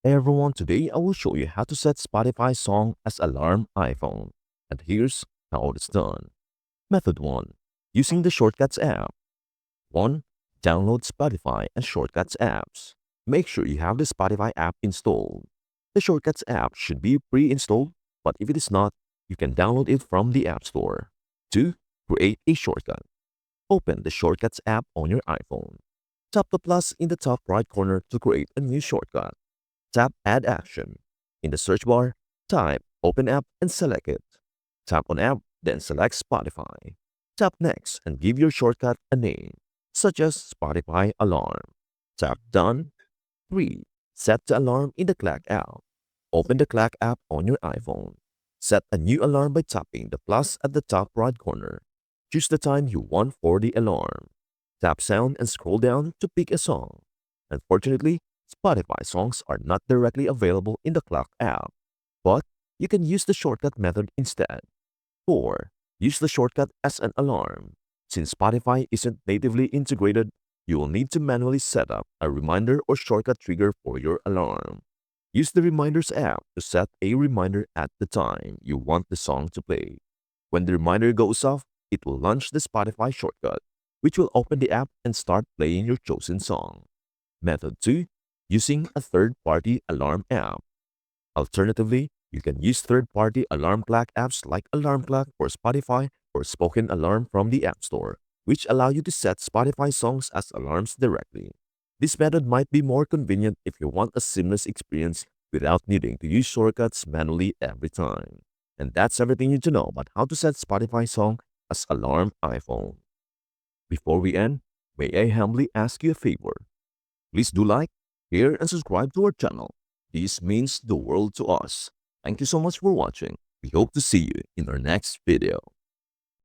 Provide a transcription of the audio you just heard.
Hey everyone, today I will show you how to set Spotify song as alarm iPhone. And here's how it's done. Method 1. Using the Shortcuts app. 1. Download Spotify and Shortcuts apps. Make sure you have the Spotify app installed. The Shortcuts app should be pre-installed, but if it is not, you can download it from the App Store. 2. Create a shortcut. Open the Shortcuts app on your iPhone. Tap the plus in the top right corner to create a new shortcut. Tap Add Action. In the search bar, type Open App and select it. Tap on App, then select Spotify. Tap Next and give your shortcut a name, such as Spotify Alarm. Tap Done. 3. Set the alarm in the Clock app. Open the Clock app on your iPhone. Set a new alarm by tapping the plus at the top right corner. Choose the time you want for the alarm. Tap Sound and scroll down to pick a song. Unfortunately, Spotify songs are not directly available in the Clock app, but you can use the shortcut method instead. 4. Use the shortcut as an alarm. Since Spotify isn't natively integrated, you will need to manually set up a reminder or shortcut trigger for your alarm. Use the Reminders app to set a reminder at the time you want the song to play. When the reminder goes off, it will launch the Spotify shortcut, which will open the app and start playing your chosen song. Method 2. Using a third-party alarm app. Alternatively, you can use third-party alarm clock apps like Alarm Clock for Spotify or Spoken Alarm from the App Store, which allow you to set Spotify songs as alarms directly. This method might be more convenient if you want a seamless experience without needing to use shortcuts manually every time. And that's everything you need to know about how to set Spotify song as alarm iPhone. Before we end, may I humbly ask you a favor? Please do like, share, and subscribe to our channel. This means the world to us. Thank you so much for watching. We hope to see you in our next video.